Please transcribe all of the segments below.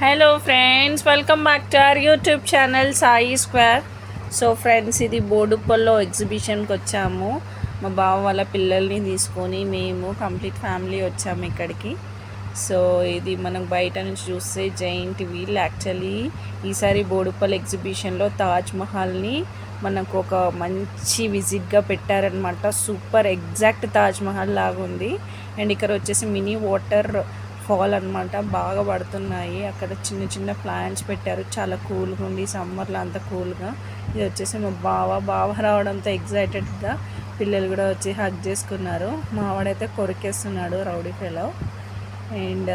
Hello friends, welcome back to our YouTube channel Sai square. So friends, ఇది బోడుప్పల్లో ఎగ్జిబిషన్కి వచ్చాము. మా బావ వాళ్ళ పిల్లల్ని తీసుకొని మేము కంప్లీట్ ఫ్యామిలీ వచ్చాము ఇక్కడికి. సో ఇది మనం బయట నుంచి చూస్తే జైంట్ వీల్. యాక్చువల్లీ ఈసారి బోడుప్పల్ ఎగ్జిబిషన్లో తాజ్ మహల్ని మనకు ఒక మంచి విజిట్గా పెట్టారనమాట. సూపర్ ఎగ్జాక్ట్ తాజ్ మహల్ లాగా ఉంది. అండ్ ఇక్కడ వచ్చేసి మినీ వాటర్ ఫాల్ అనమాట, బాగా పడుతున్నాయి. అక్కడ చిన్న చిన్న ప్లాంట్స్ పెట్టారు, చాలా కూల్గా ఉంది సమ్మర్లో, అంత కూల్గా. ఇది వచ్చేసి మా బావ రావడంతో ఎగ్జైటెడ్గా పిల్లలు కూడా వచ్చి హగ్ చేసుకున్నారు. మావాడైతే కొరికేస్తున్నాడు, రౌడీ ఫెలో. అండ్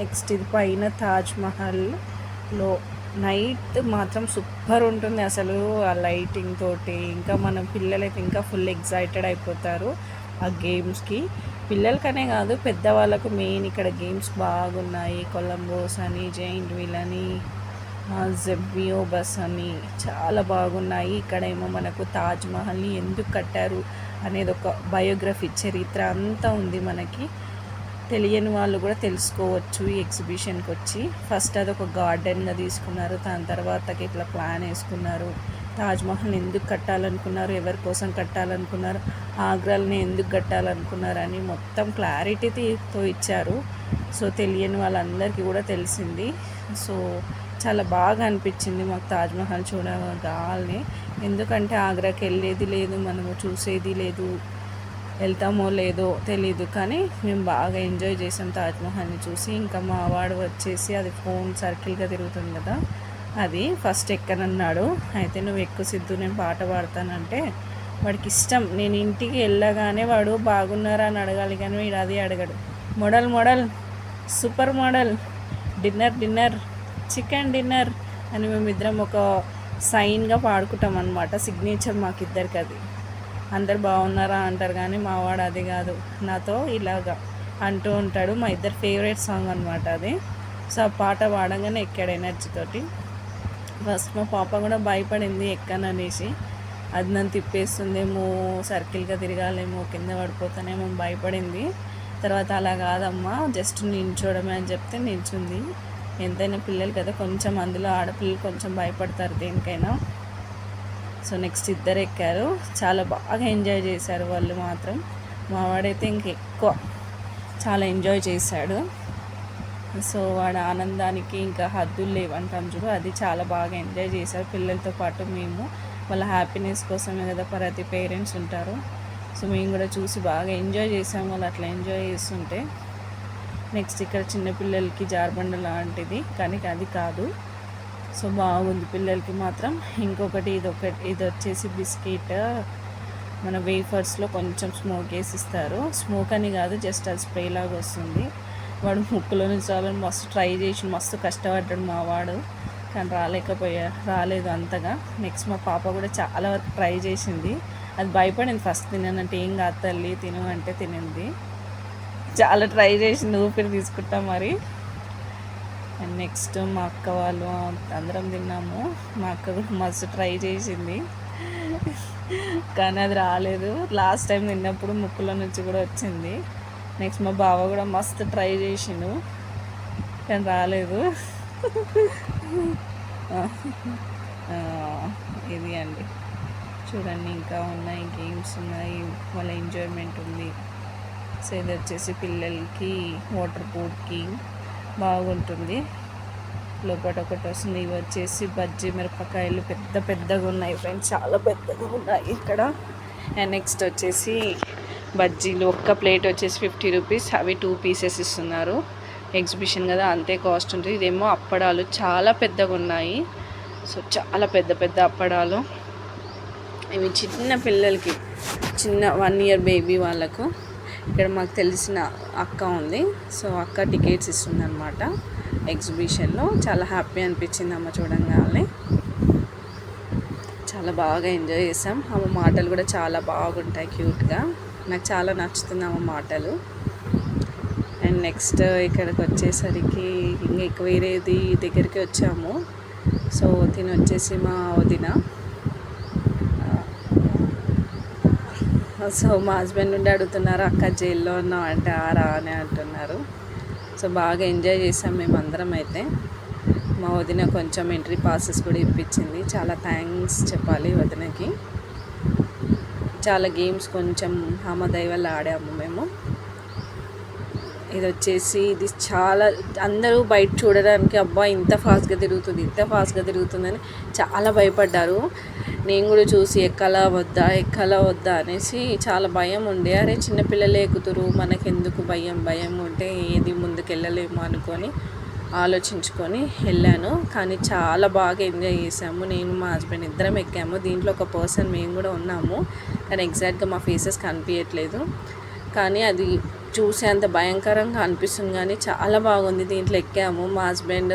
నెక్స్ట్ ఇది పైన తాజ్ మహల్లో నైట్ మాత్రం సూపర్ ఉంటుంది అసలు, ఆ లైటింగ్ తోటి. ఇంకా మనం పిల్లలైతే ఇంకా ఫుల్ ఎగ్జైటెడ్ అయిపోతారు ఆ గేమ్స్కి. పిల్లలకనే కాదు, పెద్దవాళ్ళకు మెయిన్ ఇక్కడ గేమ్స్ బాగున్నాయి. కొలంబోస్ అని, జైంట్ వీల్ అని, జెబ్బియో బస్ అని చాలా బాగున్నాయి. ఇక్కడేమో మనకు తాజ్ మహల్ని ఎందుకు కట్టారు అనేది ఒక బయోగ్రఫీ, చరిత్ర అంతా ఉంది మనకి. తెలియని వాళ్ళు కూడా తెలుసుకోవచ్చు ఈ ఎగ్జిబిషన్కి వచ్చి. ఫస్ట్ అది ఒక గార్డెన్గా తీసుకున్నారు, దాని తర్వాతకి ఇట్లా ప్లాన్ వేసుకున్నారు. తాజ్మహల్ ఎందుకు కట్టాలనుకున్నారు, ఎవరి కోసం కట్టాలనుకున్నారు, ఆగ్రాలని ఎందుకు కట్టాలనుకున్నారు అని మొత్తం క్లారిటీతో ఇచ్చారు. సో తెలియని వాళ్ళందరికీ కూడా తెలిసింది. సో చాలా బాగా అనిపించింది మాకు తాజ్మహల్ చూడగానే. ఎందుకంటే ఆగ్రాకి వెళ్ళేది లేదు, మనము చూసేది లేదు, వెళ్తామో లేదో తెలీదు, కానీ మేము బాగా ఎంజాయ్ చేసాం తాజ్మహల్ని చూసి. ఇంకా మా వాడు వచ్చేసి అది ఫోన్ సర్కిల్గా తిరుగుతుంది కదా, అది ఫస్ట్ ఎక్కనన్నాడు. అయితే నువ్వు ఎక్కువ సిద్ధు, నేను పాట పాడతానంటే వాడికి ఇష్టం. నేను ఇంటికి వెళ్ళగానే వాడు బాగున్నారా అని అడగాలి, కానీ వీడు అది అడగడు. Model super model, dinner chicken dinner అని మేమిద్దరం ఒక సైన్గా పాడుకుంటాం అనమాట. సిగ్నేచర్ మాకిద్దరికి అది. అందరు బాగున్నారా అంటారు, కానీ మా వాడు అది కాదు, నాతో ఇలాగా అంటూ ఉంటాడు. మా ఇద్దరు ఫేవరెట్ సాంగ్ అనమాట అది. సో ఆ పాట పాడంగానే ఎక్కాడు ఎనర్జీ తోటి. ఫస్ట్ మా పాప కూడా భయపడింది ఎక్కననేసి, అది నన్ను తిప్పేస్తుందేమో, సర్కిల్గా తిరగాలేమో, కింద పడిపోతానేమో భయపడింది. తర్వాత అలా కాదమ్మా, జస్ట్ నిల్చోడమే అని చెప్తే నిల్చుంది. ఎంతైనా పిల్లలు కదా, కొంచెం అందులో ఆడపిల్లలు కొంచెం భయపడతారు దేనికైనా. సో నెక్స్ట్ ఇద్దరు ఎక్కారు, చాలా బాగా ఎంజాయ్ చేశారు వాళ్ళు మాత్రం. మావాడైతే ఇంకెక్కువ చాలా ఎంజాయ్ చేశాడు. సో వాడు ఆనందానికి ఇంకా హద్దులు లేవంటాం చూడు, అది చాలా బాగా ఎంజాయ్ చేశారు పిల్లలతో పాటు మేము. వాళ్ళ హ్యాపీనెస్ కోసమే కదా ప్రతి పేరెంట్స్ ఉంటారు. సో మేము కూడా చూసి బాగా ఎంజాయ్ చేసాము వాళ్ళు అట్లా ఎంజాయ్ చేస్తుంటే. నెక్స్ట్ ఇక్కడ చిన్నపిల్లలకి జార్బండ లాంటిది, కానీ అది కాదు. సో బాగుంది పిల్లలకి మాత్రం. ఇంకొకటి ఇది వచ్చేసి బిస్కెట్, మన వేఫర్స్లో కొంచెం స్మోక్ వేసి ఇస్తారు. స్మోక్ అని కాదు, జస్ట్ అది స్ప్రే లాగా వస్తుంది. వాడు ముక్కులో నుంచి రావాలని మస్తు ట్రై చేసి మస్తు కష్టపడ్డాడు మా వాడు, కానీ రాలేదు అంతగా. నెక్స్ట్ మా పాప కూడా చాలా వరకు ట్రై చేసింది. అది భయపడింది ఫస్ట్, తిననంటే ఏం కాదు తల్లి తిను అంటే తినింది. చాలా ట్రై చేసింది, ఊపిరి తీసుకుంటాం మరి. అండ్ నెక్స్ట్ మా అక్క వాళ్ళు అందరం తిన్నాము. మా అక్క కూడా మస్తు ట్రై చేసింది, కానీ అది రాలేదు. లాస్ట్ టైం తిన్నప్పుడు ముక్కులో నుంచి కూడా వచ్చింది. నెక్స్ట్ మా బావ కూడా మస్తు ట్రై చేసిండు, కానీ రాలేదు. ఇది అండి చూడండి, ఇంకా ఉన్నాయి గేమ్స్ ఉన్నాయి, వాళ్ళ ఎంజాయ్మెంట్ ఉంది. సో ఇది వచ్చేసి పిల్లలకి వాటర్ బోట్కి బాగుంటుంది. లోపల ఒకటి వస్తుంది. ఇవి వచ్చేసి బజ్జీ మిరపకాయలు పెద్దగా ఉన్నాయి ఫ్రెండ్స్, చాలా పెద్దగా ఉన్నాయి ఇక్కడ. అండ్ నెక్స్ట్ వచ్చేసి బజ్జీలు, ఒక్క ప్లేట్ వచ్చేసి 50 రూపీస్, అవి 2 పీసెస్ ఇస్తున్నారు. ఎగ్జిబిషన్ కదా, అంతే కాస్ట్ ఉంటుంది. ఇదేమో అప్పడాలు చాలా పెద్దగా ఉన్నాయి. సో చాలా పెద్ద అప్పడాలు. ఇవి చిన్న పిల్లలకి, చిన్న 1 ఇయర్ బేబీ వాళ్ళకు. ఇక్కడ మాకు తెలిసిన అక్క ఉంది, సో అక్క టికెట్స్ ఇస్తుంది అనమాట ఎగ్జిబిషన్లో. చాలా హ్యాపీ అనిపించింది అమ్మ చూడంగానే. చాలా బాగా ఎంజాయ్ చేసాం. అమ్మ మాటలు కూడా చాలా బాగుంటాయి, క్యూట్గా. నాకు చాలా నచ్చుతుంది అమ్మ మాటలు. అండ్ నెక్స్ట్ ఇక్కడికి వచ్చేసరికి ఇంకా వేరేది దగ్గరికి వచ్చాము. సో తిని వచ్చేసి మా వదిన. సో మా హస్బెండ్ నుండి అడుగుతున్నారు, అక్క జైల్లో ఉన్నావు అంటే రా అని అంటున్నారు. సో బాగా ఎంజాయ్ చేసాం మేమందరం అయితే. మా వదిన కొంచెం ఎంట్రీ పాసెస్ కూడా ఇప్పించింది, చాలా థ్యాంక్స్ చెప్పాలి వదినకి. చాలా గేమ్స్ కొంచెం ఆమె దయ వల్ల ఆడాము మేము. ఇది వచ్చేసి ఇది చాలా అందరూ బయట చూడడానికి అబ్బా ఇంత ఫాస్ట్గా తిరుగుతుందని చాలా భయపడ్డారు. నేను కూడా చూసి ఎక్కాలా వద్దా అనేసి చాలా భయం ఉండే. అరే చిన్నపిల్లలే ఎక్కుతురు, మనకెందుకు భయం ఉంటే ఏది ముందుకు వెళ్ళలేము అనుకొని ఆలోచించుకొని వెళ్ళాను. కానీ చాలా బాగా ఎంజాయ్ చేసాము. నేను మా హస్బెండ్ ఇద్దరం ఎక్కాము. దీంట్లో ఒక పర్సన్ మేము కూడా ఉన్నాము, కానీ ఎగ్జాక్ట్గా మా ఫేసెస్ కనిపించట్లేదు. కానీ అది చూసే అంత భయంకరంగా అనిపిస్తుంది, కానీ చాలా బాగుంది. దీంట్లో ఎక్కాము. మా హస్బెండ్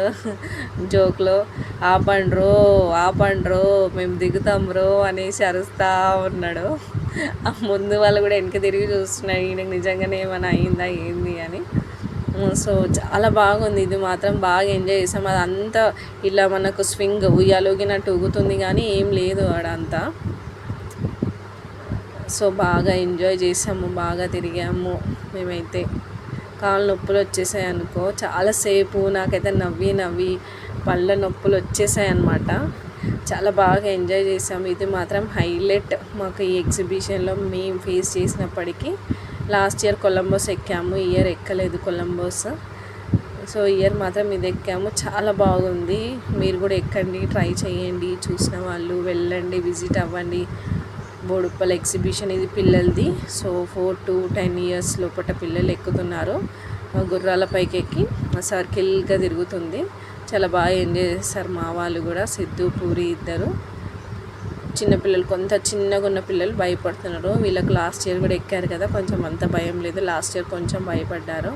జోక్లో ఆపండ్రో మేము దిగుతాం రో అనేసి అరుస్తూ ఉన్నాడు. ముందు వాళ్ళు కూడా వెనక తిరిగి చూస్తున్నాడు, ఈయనకు నిజంగానే ఏమైనా అయిందా ఏంది అని. సో చాలా బాగుంది. ఇది మాత్రం బాగా ఎంజాయ్ చేసాము. అదంతా ఇలా మనకు స్వింగ్ ఉయ్యాలోగినట్టు ఊగుతుంది, కానీ ఏం లేదు ఆడంతా. సో బాగా ఎంజాయ్ చేసాము, బాగా తిరిగాము. మేమైతే కాళ్ళ నొప్పులు వచ్చేసాయి అనుకో చాలాసేపు. నాకైతే నవ్వి పళ్ళ నొప్పులు వచ్చేసాయి అన్నమాట. చాలా బాగా ఎంజాయ్ చేసాము. ఇది మాత్రం హైలైట్ మాకు ఈ ఎగ్జిబిషన్లో మేము ఫేస్ చేసినప్పటికీ. లాస్ట్ ఇయర్ కొలంబస్ ఎక్కాము, ఈ ఇయర్ ఎక్కలేదు కొలంబస్. సో ఇయర్ మాత్రం ఇది ఎక్కాము, చాలా బాగుంది. మీరు కూడా ఎక్కండి, ట్రై చేయండి. చూసిన వాళ్ళు వెళ్ళండి, విజిట్ అవ్వండి. బోడుప్పల్ ఎగ్జిబిషన్ ఇది పిల్లలది. సో 4 to 10 years లోపల పిల్లలు ఎక్కుతున్నారు. గుర్రాల పైకి ఎక్కి సర్కిల్గా తిరుగుతుంది. చాలా బాగా ఎంజాయ్ చేస్తారు మా వాళ్ళు కూడా. సిద్ధు పూరి ఇద్దరు చిన్నపిల్లలు, కొంత చిన్నగా ఉన్న పిల్లలు భయపడుతున్నారు. వీళ్ళకి లాస్ట్ ఇయర్ కూడా ఎక్కారు కదా, కొంచెం అంత భయం లేదు. లాస్ట్ ఇయర్ కొంచెం భయపడ్డారు.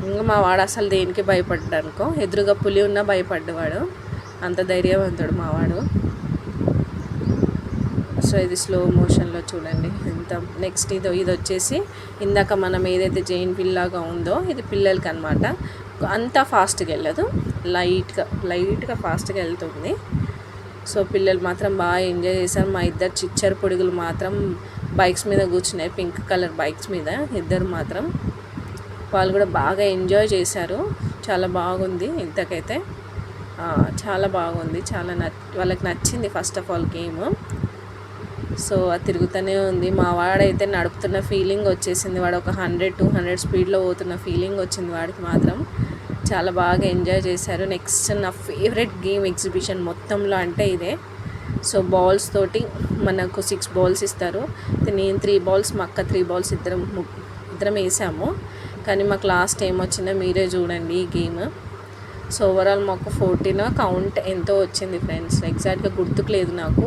ఇంకా మా వాడు అసలు దేనికి భయపడ్డాడు అనుకో, ఎదురుగా పులి ఉన్నా భయపడ్డవాడు, అంత ధైర్యవంతుడు మా వాడు. సో ఇది స్లో మోషన్లో చూడండి ఎంత. నెక్స్ట్ ఇది వచ్చేసి ఇందాక మనం ఏదైతే జైన్ వీల్ లాగా ఉందో ఇది పిల్లలకి అనమాట. అంత ఫాస్ట్గా వెళ్ళదు, లైట్గా ఫాస్ట్గా వెళ్తుంది. సో పిల్లలు మాత్రం బాగా ఎంజాయ్ చేశారు. మా ఇద్దరు చిచ్చర పొడుగులు మాత్రం బైక్స్ మీద కూర్చున్నాయి, పింక్ కలర్ బైక్స్ మీద ఇద్దరు మాత్రం. వాళ్ళు కూడా బాగా ఎంజాయ్ చేశారు. చాలా బాగుంది. ఇంతకైతే చాలా బాగుంది, చాలా వాళ్ళకి నచ్చింది first of all game. So అది తిరుగుతూనే ఉంది. మా వాడైతే నడుపుతున్న ఫీలింగ్ వచ్చేసింది. వాడు ఒక 100-200 స్పీడ్లో పోతున్న ఫీలింగ్ వచ్చింది వాడికి మాత్రం. చాలా బాగా ఎంజాయ్ చేశారు. నెక్స్ట్ నా ఫేవరెట్ గేమ్ ఎగ్జిబిషన్ మొత్తంలో అంటే ఇదే. సో బాల్స్ తోటి మనకు 6 balls ఇస్తారు. నేను 3 balls, మా అక్క 3 balls ఇద్దరం వేసాము. కానీ మాకు లాస్ట్ టైం వచ్చిందో మీరే చూడండి ఈ గేమ్. సో ఓవరాల్ మాకు 14 కౌంట్ ఎంతో వచ్చింది ఫ్రెండ్స్, ఎగ్జాక్ట్గా గుర్తుకు లేదు నాకు.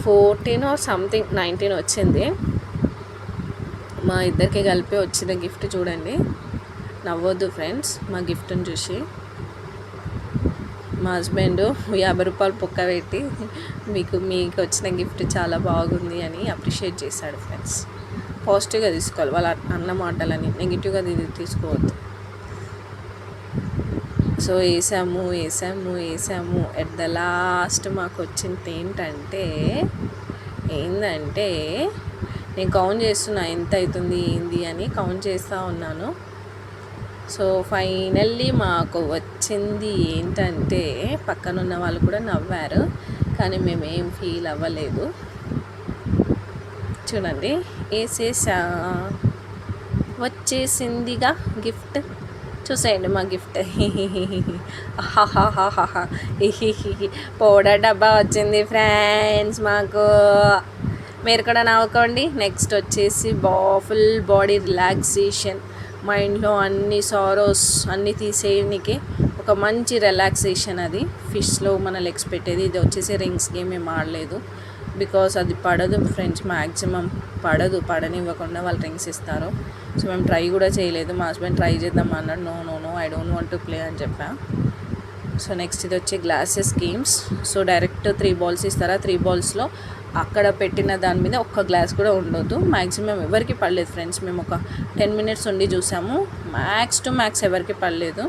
14 or something 19 వచ్చింది. మా ఇద్దరికి కలిపి వచ్చిన గిఫ్ట్ చూడండి. నవ్వొద్దు ఫ్రెండ్స్ మా గిఫ్ట్ని చూసి. మా హస్బెండ్ 50 రూపాయలు పొక్క పెట్టి మీకు వచ్చిన గిఫ్ట్ చాలా బాగుంది అని అప్రిషియేట్ చేశాడు ఫ్రెండ్స్. పాజిటివ్గా తీసుకోవాలి, వాళ్ళ అన్న మాటలని నెగిటివ్గా తీసుకోవద్దు. సో వేసాము. ఎట్ ద లాస్ట్ మాకు వచ్చింది ఏంటంటే నేను కౌంట్ చేస్తున్నా ఎంత అవుతుంది ఏంది అని కౌంట్ చేస్తూ ఉన్నాను. సో ఫైనల్లీ మాకు వచ్చింది ఏంటంటే, పక్కనున్న వాళ్ళు కూడా నవ్వారు కానీ మేమేం ఫీల్ అవ్వలేదు. చూడండి వేసేసా, వచ్చేసిందిగా గిఫ్ట్. చూసేయండి మా గిఫ్ట్. పౌడర్ డబ్బా వచ్చింది ఫ్రెండ్స్ మాకు. మీరు కూడా నవ్వుకోండి. నెక్స్ట్ వచ్చేసి ఫుల్ బాడీ రిలాక్సేషన్, మైండ్లో అన్ని సారోస్ అన్నీ తీసేయడానికి ఒక మంచి రిలాక్సేషన్. అది ఫిష్లో మన లెగ్స్ పెట్టేది. ఇది వచ్చేసి రింగ్స్ గేమ్ ఏం ఆడలేదు, బికాస్ అది పడదు ఫ్రెండ్స్, మ్యాక్సిమం పడనివ్వకుండా వాళ్ళు రింగ్స్ ఇస్తారు. సో మేము ట్రై కూడా చేయలేదు. మా హస్బెండ్ ట్రై చేద్దాం అన్నాడు. No I don't want to play అని చెప్పా. సో నెక్స్ట్ ఇది వచ్చి glasses games. So direct 3 balls ఇస్తారా, 3 ballsలో అక్కడ పెట్టిన దాని మీద ఒక్క గ్లాస్ కూడా ఉండొద్దు. మ్యాక్సిమం ఎవరికి పడలేదు ఫ్రెండ్స్. మేము ఒక 10 minutes ఉండి చూసాము, మ్యాక్స్ టు మ్యాక్స్ ఎవరికి పడలేదు.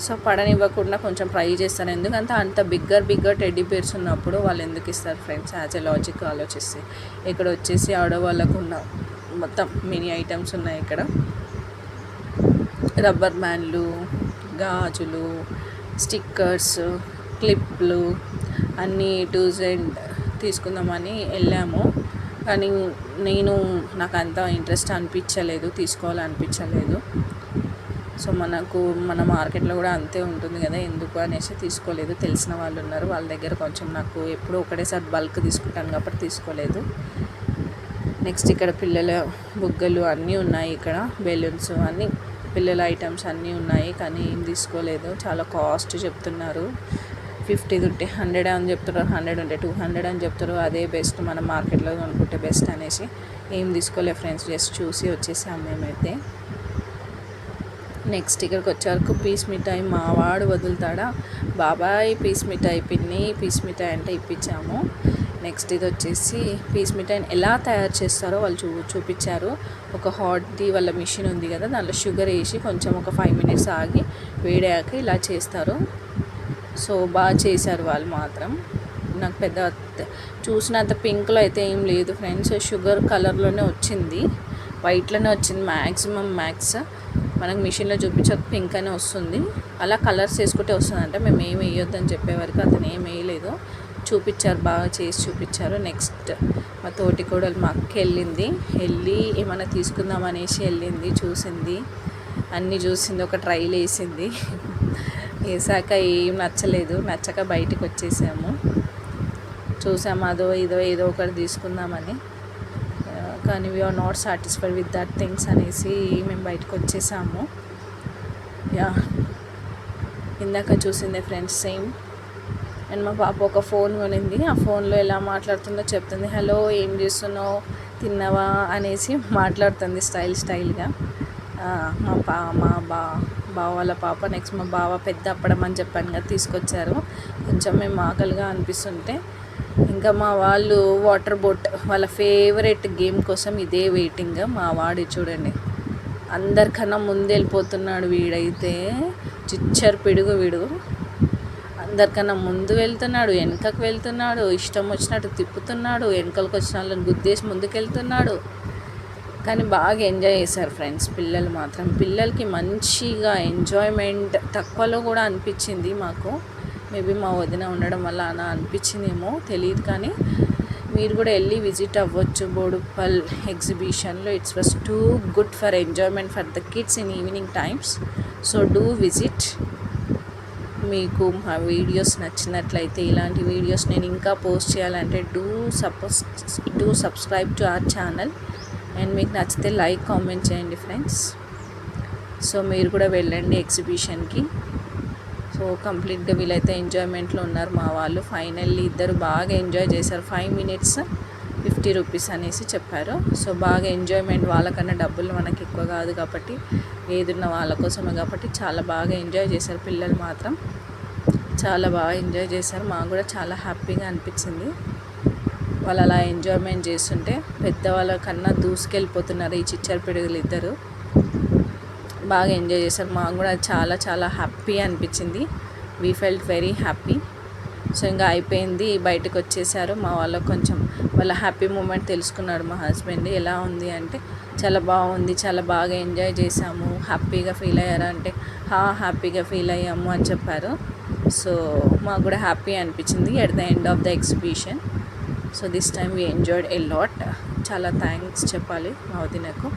సో పడనివ్వకుండా కొంచెం ట్రై చేస్తారు, ఎందుకంటే అంత బిగ్గర్ టెడ్డీ బేర్స్ ఉన్నప్పుడు వాళ్ళు ఎందుకు ఇస్తారు ఫ్రెండ్స్, యాజ్ ఎ లాజిక్ ఆలోచిస్తే. ఇక్కడ వచ్చేసి ఆడవాళ్ళకు ఉన్న మొత్తం మినీ ఐటమ్స్ ఉన్నాయి ఇక్కడ. రబ్బర్ బ్యాండ్లు, గాజులు, స్టిక్కర్స్, క్లిప్లు అన్నీ టు జెడ్ తీసుకుందామని వెళ్ళాము. కానీ నాకు అంత ఇంట్రెస్ట్ అనిపించలేదు, తీసుకోవాలనిపించలేదు. సో మన మార్కెట్లో కూడా అంతే ఉంటుంది కదా, ఎందుకు అనేసి తీసుకోలేదు. తెలిసిన వాళ్ళు ఉన్నారు, వాళ్ళ దగ్గర కొంచెం నాకు ఎప్పుడూ ఒకటేసారి బల్క్ తీసుకుంటాను కాబట్టి తీసుకోలేదు. నెక్స్ట్ ఇక్కడ పిల్లల బుగ్గలు అన్నీ ఉన్నాయి, ఇక్కడ బెలూన్స్ అన్నీ పిల్లల ఐటమ్స్ అన్నీ ఉన్నాయి. కానీ ఏం తీసుకోలేదు, చాలా కాస్ట్ చెప్తున్నారు. 50 ఉంటే 100 అని చెప్తున్నారు, 100 ఉంటే 200 అని చెప్తారు. అదే బెస్ట్, మనం మార్కెట్లో కొనుక్కుంటే బెస్ట్ అనేసి ఏం తీసుకోలేదు ఫ్రెండ్స్, జస్ట్ చూసి వచ్చేసాము మేమైతే. నెక్స్ట్ ఇక్కడికి వచ్చేవరకు పీస్ మిఠాయి మా వాడు వదులుతాడా, బాబాయ్ పీస్ మిఠాయి, పిన్ని పీస్ మిఠాయి అంటే ఇప్పించాము. నెక్స్ట్ ఇది వచ్చేసి పీస్ మిఠాయిని ఎలా తయారు చేస్తారో వాళ్ళు చూపించారు. ఒక హాట్ది వాళ్ళ మిషన్ ఉంది కదా, దాంట్లో షుగర్ వేసి కొంచెం ఒక 5 మినిట్స్ ఆగి వేడాక ఇలా చేస్తారు. సో బాగా చేశారు వాళ్ళు మాత్రం. నాకు పెద్ద చూసినంత పింక్లో అయితే ఏం లేదు ఫ్రెండ్స్, షుగర్ కలర్లోనే వచ్చింది, వైట్లోనే వచ్చింది మ్యాక్స్. మనకు మిషన్లో చూపించక పింక్ అనే వస్తుంది. అలా కలర్స్ వేసుకుంటే వస్తుందంటే మేము ఏం వేయొద్దని చెప్పేవరకు అతను ఏం వేయలేదు, చూపించారు, బాగా చేసి చూపించారు. నెక్స్ట్ మా తోటి కోడలు మా అక్క వెళ్ళి ఏమైనా తీసుకుందాం అనేసి వెళ్ళింది, చూసింది, అన్నీ చూసింది, ఒక ట్రైల్ వేసింది. వేసాక ఏం నచ్చక బయటికి వచ్చేసాము. చూసాము అదో ఏదో ఒకటి తీసుకుందామని, కానీ we are not satisfied with that things అనేసి మేము బయటకు వచ్చేసాము. ఇందాక చూసిందే ఫ్రెండ్స్ సేమ్. అండ్ మా పాప ఒక ఫోన్ కొనింది, ఆ ఫోన్లో ఎలా మాట్లాడుతుందో చెప్తుంది. హలో ఏం చేస్తున్నావు, తిన్నావా అనేసి మాట్లాడుతుంది స్టైల్గా. మా బావ వాళ్ళ పాప. నెక్స్ట్ మా బావ పెద్ద అప్పడం అని చెప్పాను కదా, తీసుకొచ్చారు. కొంచెం మేము ఆకలిగా అనిపిస్తుంటే ఇంకా మా వాళ్ళు వాటర్ బోట్, వాళ్ళ ఫేవరెట్ గేమ్ కోసం ఇదే వెయిటింగ్. మా వాడు చూడండి అందరికన్నా ముందు వెళ్ళిపోతున్నాడు, వీడైతే చిచ్చరు పిడుగు వీడు. అందరికన్నా ముందు వెళ్తున్నాడు, వెనకకు వెళ్తున్నాడు, ఇష్టం వచ్చినట్టు తిప్పుతున్నాడు, వెనకలకు వచ్చిన వాళ్ళని గుద్దేసి ముందుకెళ్తున్నాడు. కానీ బాగా ఎంజాయ్ చేశారు ఫ్రెండ్స్ పిల్లలు మాత్రం. పిల్లలకి మంచిగా ఎంజాయ్మెంట్ తక్కువలో కూడా అనిపించింది మాకు. మేబీ మా వదిన ఉండడం వల్ల అలా అనిపించిందేమో తెలియదు, కానీ మీరు కూడా వెళ్ళి విజిట్ అవ్వచ్చు బోడుప్పల్ ఎగ్జిబిషన్లో. It's was too good for enjoyment for the kids in evening times. So do visit. మీకు మా వీడియోస్ నచ్చినట్లయితే, ఇలాంటి వీడియోస్ నేను ఇంకా పోస్ట్ చేయాలంటే do subscribe to our channel. And మీకు నచ్చితే లైక్ కామెంట్ చేయండి ఫ్రెండ్స్. సో మీరు కూడా వెళ్ళండి ఎగ్జిబిషన్కి. సో కంప్లీట్గా వీళ్ళైతే ఎంజాయ్మెంట్లో ఉన్నారు మా వాళ్ళు. ఫైనల్లీ ఇద్దరు బాగా ఎంజాయ్ చేశారు. 5 మినిట్స్ 50 రూపీస్ అనేసి చెప్పారు. సో బాగా ఎంజాయ్మెంట్, వాళ్ళకన్నా డబ్బులు మనకి ఎక్కువ కాదు కాబట్టి, ఏదున్న వాళ్ళ కోసమే కాబట్టి చాలా బాగా ఎంజాయ్ చేశారు పిల్లలు మాత్రం. చాలా బాగా ఎంజాయ్ చేశారు, మాకు కూడా చాలా హ్యాపీగా అనిపించింది. వాళ్ళు అలా ఎంజాయ్మెంట్ చేస్తుంటే పెద్దవాళ్ళ కన్నా దూసుకెళ్ళిపోతున్నారు ఈ చిచ్చర పిడుగులు ఇద్దరు. బాగా ఎంజాయ్ చేశారు, మాకు కూడా చాలా హ్యాపీ అనిపించింది. We felt very happy. So ఇంకా అయిపోయింది, బయటకు వచ్చేసారు. మా వాళ్ళకు కొంచెం వాళ్ళ హ్యాపీ మూమెంట్ తెలుసుకున్నాడు మా హస్బెండ్. ఎలా ఉంది అంటే చాలా బాగుంది, చాలా బాగా ఎంజాయ్ చేసాము, హ్యాపీగా ఫీల్ అయ్యారా అంటే హ్యాపీగా ఫీల్ అయ్యాము అని చెప్పారు. సో మాకు కూడా హ్యాపీ అనిపించింది at the end of the exhibition. So this time we enjoyed a lot. చాలా థ్యాంక్స్ చెప్పాలి మా వదినకు.